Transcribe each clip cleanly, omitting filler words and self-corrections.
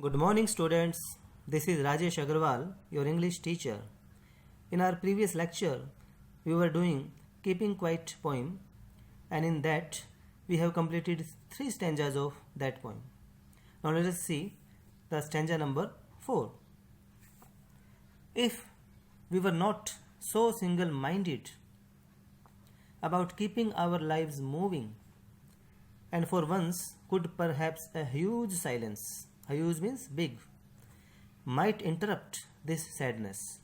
Good morning, students. This is Rajesh Agarwal, your English teacher. In our previous lecture, we were doing Keeping Quiet poem, and in that, we have completed 3 stanzas of that poem. Now, let us see the stanza number 4. If we were not so single minded about keeping our lives moving, and for once could perhaps a huge silence, huge means big, might interrupt this sadness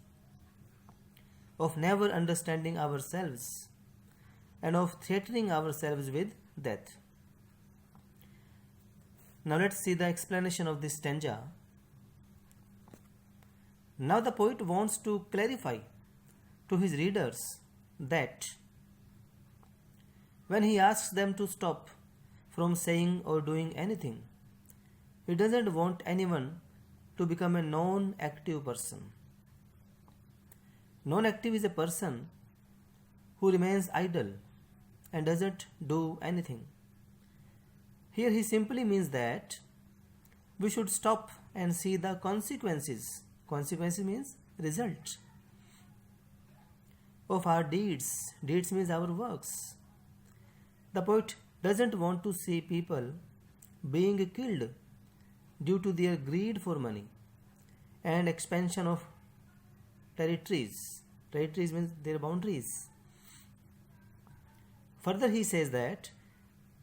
of never understanding ourselves and of threatening ourselves with death. Now let's see the explanation of this stanza. Now the poet wants to clarify to his readers that when he asks them to stop from saying or doing anything, he doesn't want anyone to become a non-active person. Non-active is a person who remains idle and doesn't do anything. Here he simply means that we should stop and see the consequences. Consequences means result of our deeds. Deeds means our works. The poet doesn't want to see people being killed due to their greed for money and expansion of territories. Territories means their boundaries. Further, he says that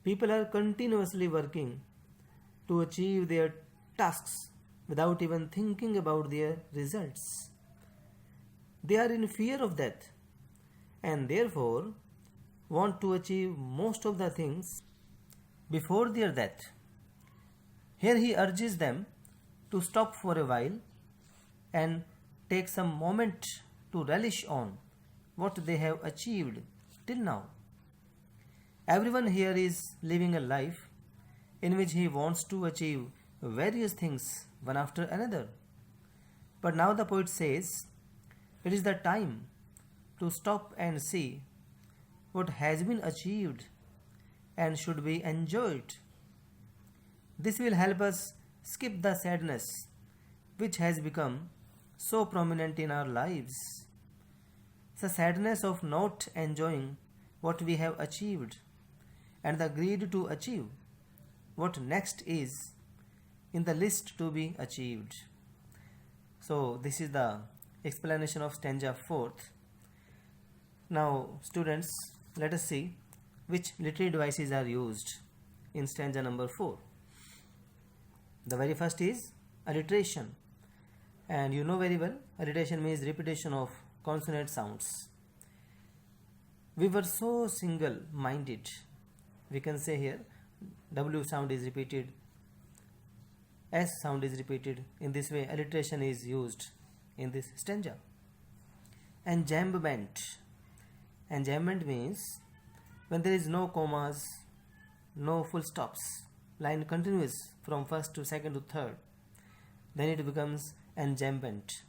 people are continuously working to achieve their tasks without even thinking about their results. They are in fear of death and therefore want to achieve most of the things before their death. Here he urges them to stop for a while and take some moment to relish on what they have achieved till now. Everyone here is living a life in which he wants to achieve various things one after another. But now the poet says it is the time to stop and see what has been achieved and should be enjoyed. This will help us skip the sadness which has become so prominent in our lives. The sadness of not enjoying what we have achieved and the greed to achieve what next is in the list to be achieved. So this is the explanation of stanza 4th. Now students, let us see which literary devices are used in stanza number 4. The very first is alliteration, and you know very well alliteration means repetition of consonant sounds. We were so single minded, we can say here W sound is repeated, S sound is repeated. In this way alliteration is used in this stanza. Enjambment. Enjambment means when there is no commas, no full stops, line continues from first to second to third, then it becomes enjambment.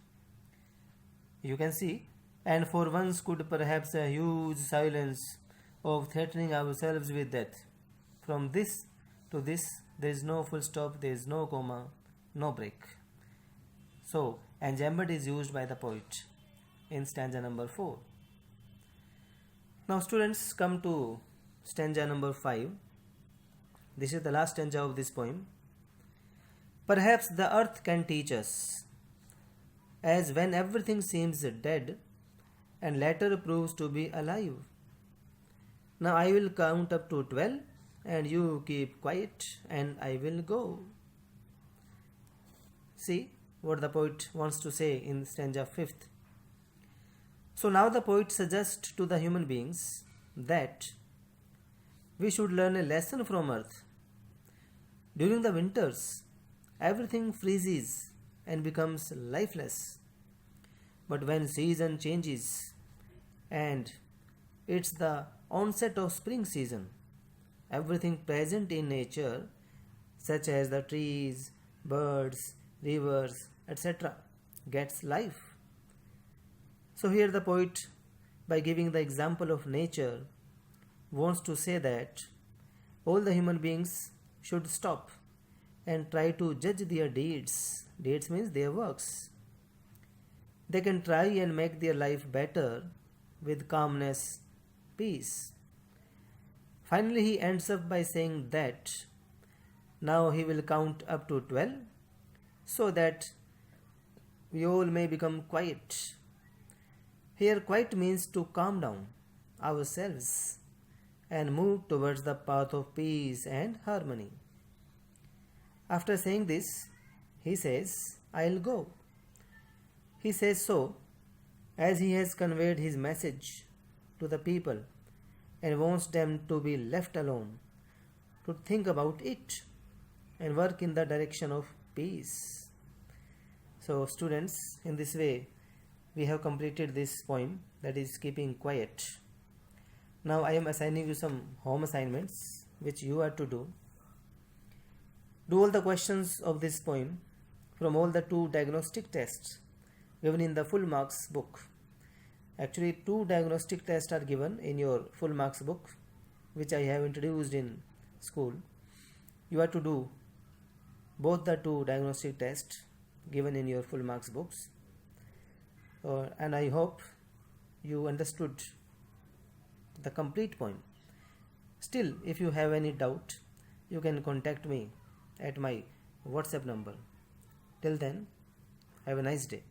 You can see, and for once could perhaps a huge silence of threatening ourselves with death. From this to this, there is no full stop, there is no comma, no break. So, enjambment is used by the poet in stanza number 4. Now students, come to stanza number 5. This is the last stanza of this poem. Perhaps the earth can teach us, as when everything seems dead and later proves to be alive. Now I will count up to 12 and you keep quiet and I will go. See what the poet wants to say in stanza 5th. So now the poet suggests to the human beings that we should learn a lesson from earth. During the winters, everything freezes and becomes lifeless. But when season changes and it's the onset of spring season, everything present in nature, such as the trees, birds, rivers, etc., gets life. So here the poet, by giving the example of nature, wants to say that all the human beings should stop and try to judge their deeds. Deeds means their works. They can try and make their life better with calmness, peace. Finally, he ends up by saying that now he will count up to 12 so that we all may become quiet. Here, quiet means to calm down ourselves and move towards the path of peace and harmony. After saying this, he says, I'll go. He says so as he has conveyed his message to the people and wants them to be left alone to think about it and work in the direction of peace. So, students, in this way, we have completed this poem, that is keeping quiet. Now I am assigning you some home assignments which you are to do. Do all the questions of this poem from all the 2 diagnostic tests given in the full marks book. Actually, 2 diagnostic tests are given in your full marks book, which I have introduced in school. You are to do both the 2 diagnostic tests given in your full marks books. And I hope you understood the complete poem. Still, if you have any doubt, you can contact me at my WhatsApp number. Till then, have a nice day.